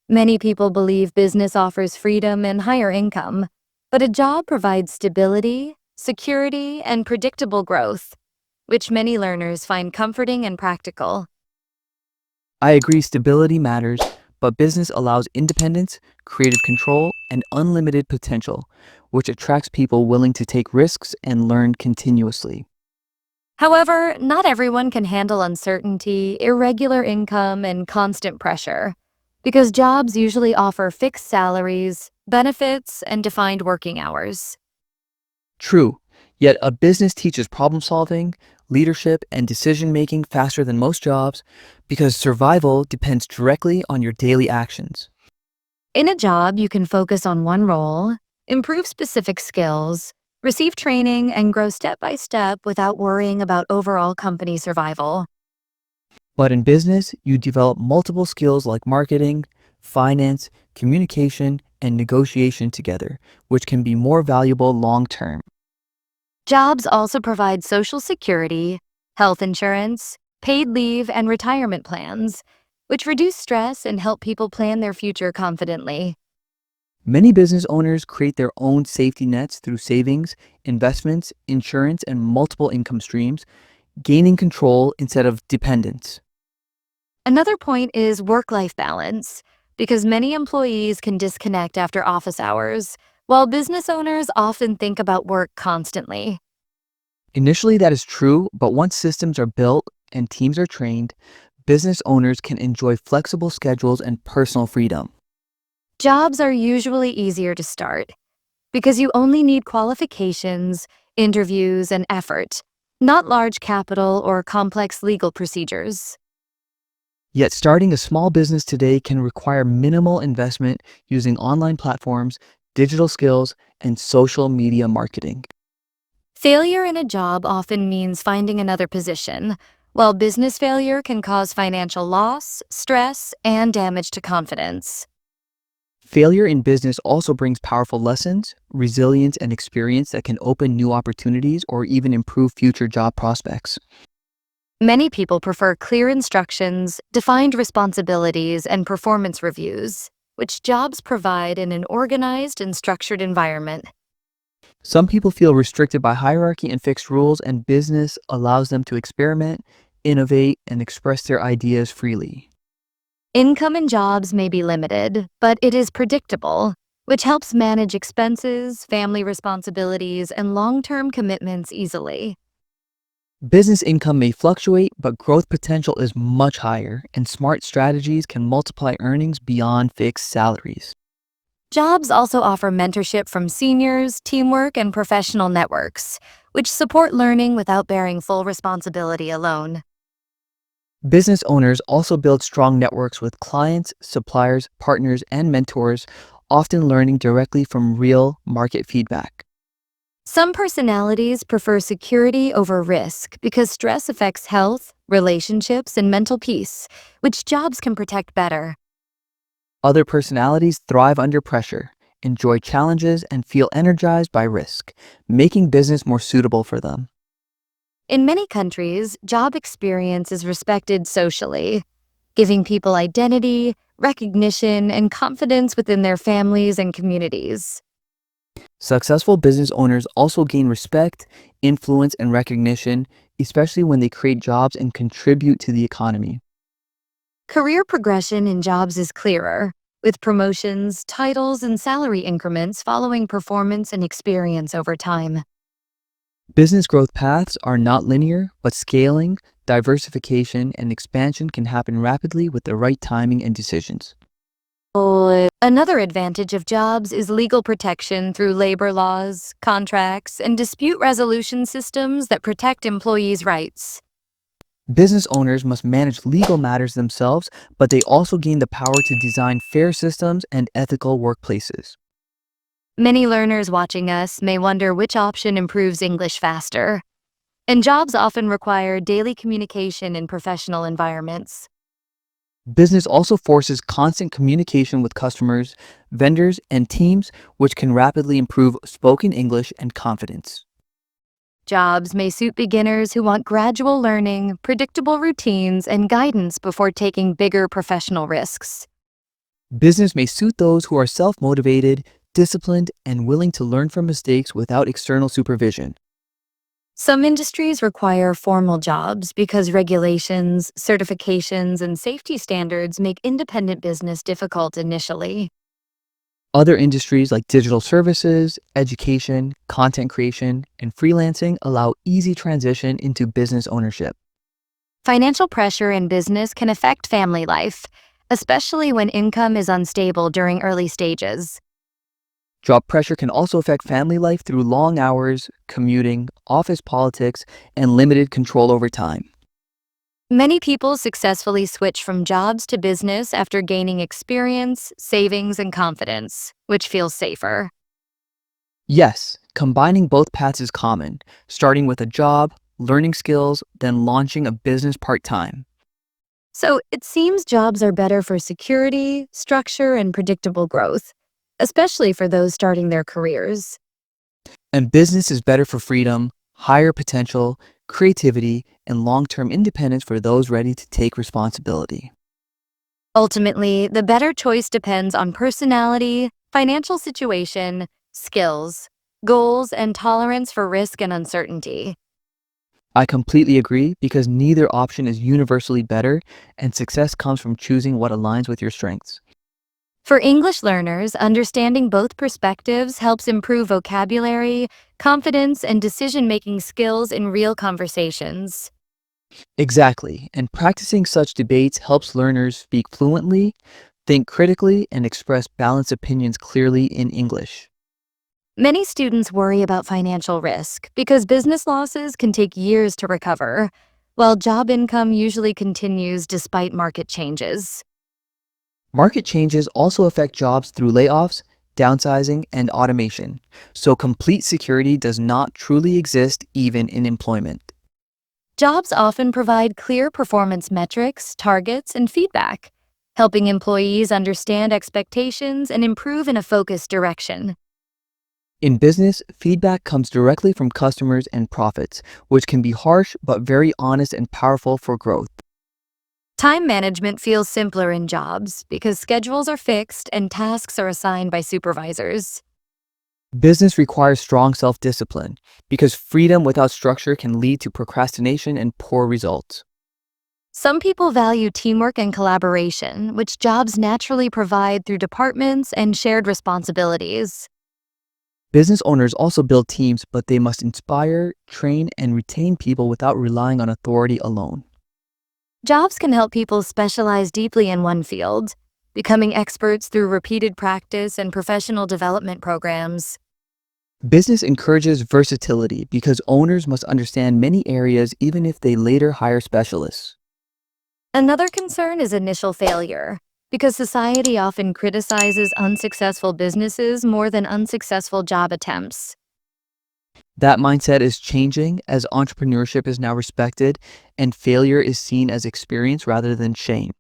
Many people believe business offers freedom and higher income, but a job provides stability, security, and predictable growth, which many learners find comforting and practical. I agree stability matters, but business allows independence, creative control, and unlimited potential, which attracts people willing to take risks and learn continuously. However, not everyone can handle uncertainty, irregular income, and constant pressure, because jobs usually offer fixed salaries, benefits, and defined working hours. True, yet a business teaches problem solving, leadership, and decision making faster than most jobs because survival depends directly on your daily actions. In a job, you can focus on one role, improve specific skills, receive training, and grow step by step without worrying about overall company survival. But in business, you develop multiple skills like marketing, finance, communication, and negotiation together, which can be more valuable long term. Jobs also provide social security, health insurance, paid leave, and retirement plans, which reduce stress and help people plan their future confidently. Many business owners create their own safety nets through savings, investments, insurance, and multiple income streams, gaining control instead of dependence. Another point is work-life balance, because many employees can disconnect after office hours, while business owners often think about work constantly. Initially, that is true, but once systems are built and teams are trained, business owners can enjoy flexible schedules and personal freedom. Jobs are usually easier to start because you only need qualifications, interviews, and effort, not large capital or complex legal procedures. Yet, starting a small business today can require minimal investment using online platforms, digital skills, and social media marketing. Failure in a job often means finding another position, while business failure can cause financial loss, stress, and damage to confidence. Failure in business also brings powerful lessons, resilience, and experience that can open new opportunities or even improve future job prospects. Many people prefer clear instructions, defined responsibilities, and performance reviews, which jobs provide in an organized and structured environment. Some people feel restricted by hierarchy and fixed rules, and business allows them to experiment, innovate, and express their ideas freely. Income in jobs may be limited, but it is predictable, which helps manage expenses, family responsibilities, and long-term commitments easily. Business income may fluctuate, but growth potential is much higher, and smart strategies can multiply earnings beyond fixed salaries. Jobs also offer mentorship from seniors, teamwork, and professional networks, which support learning without bearing full responsibility alone. Business owners also build strong networks with clients, suppliers, partners, and mentors, often learning directly from real market feedback. Some personalities prefer security over risk because stress affects health, relationships, and mental peace, which jobs can protect better. Other personalities thrive under pressure, enjoy challenges, and feel energized by risk, making business more suitable for them. In many countries, job experience is respected socially, giving people identity, recognition, and confidence within their families and communities. Successful business owners also gain respect, influence, and recognition, especially when they create jobs and contribute to the economy. Career progression in jobs is clearer, with promotions, titles, and salary increments following performance and experience over time. Business growth paths are not linear, but scaling, diversification, and expansion can happen rapidly with the right timing and decisions. Another advantage of jobs is legal protection through labor laws, contracts, and dispute resolution systems that protect employees' rights. Business owners must manage legal matters themselves, but they also gain the power to design fair systems and ethical workplaces. Many learners watching us may wonder which option improves English faster, and jobs often require daily communication in professional environments. Business also forces constant communication with customers, vendors, and teams, which can rapidly improve spoken English and confidence. Jobs may suit beginners who want gradual learning, predictable routines, and guidance before taking bigger professional risks. Business may suit those who are self motivated, disciplined, and willing to learn from mistakes without external supervision. Some industries require formal jobs because regulations, certifications, and safety standards make independent business difficult initially. Other industries like digital services, education, content creation, and freelancing allow easy transition into business ownership. Financial pressure in business can affect family life, especially when income is unstable during early stages. Job pressure can also affect family life through long hours, commuting, office politics, and limited control over time. Many people successfully switch from jobs to business after gaining experience, savings, and confidence, which feels safer. Yes, combining both paths is common, starting with a job, learning skills, then launching a business part time. So it seems jobs are better for security, structure, and predictable growth, especially for those starting their careers. And business is better for freedom, higher potential, creativity, and long term independence for those ready to take responsibility. Ultimately, the better choice depends on personality, financial situation, skills, goals, and tolerance for risk and uncertainty. I completely agree because neither option is universally better, and success comes from choosing what aligns with your strengths. For English learners, understanding both perspectives helps improve vocabulary, confidence, and decision making skills in real conversations. Exactly, and practicing such debates helps learners speak fluently, think critically, and express balanced opinions clearly in English. Many students worry about financial risk because business losses can take years to recover, while job income usually continues despite market changes. Market changes also affect jobs through layoffs, downsizing, and automation, so complete security does not truly exist even in employment. Jobs often provide clear performance metrics, targets, and feedback, helping employees understand expectations and improve in a focused direction. In business, feedback comes directly from customers and profits, which can be harsh but very honest and powerful for growth. Time management feels simpler in jobs because schedules are fixed and tasks are assigned by supervisors. Business requires strong self discipline because freedom without structure can lead to procrastination and poor results. Some people value teamwork and collaboration, which jobs naturally provide through departments and shared responsibilities. Business owners also build teams, but they must inspire, train, and retain people without relying on authority alone. Jobs can help people specialize deeply in one field, becoming experts through repeated practice and professional development programs. Business encourages versatility because owners must understand many areas even if they later hire specialists. Another concern is initial failure, because society often criticizes unsuccessful businesses more than unsuccessful job attempts. That mindset is changing as entrepreneurship is now respected and failure is seen as experience rather than shame.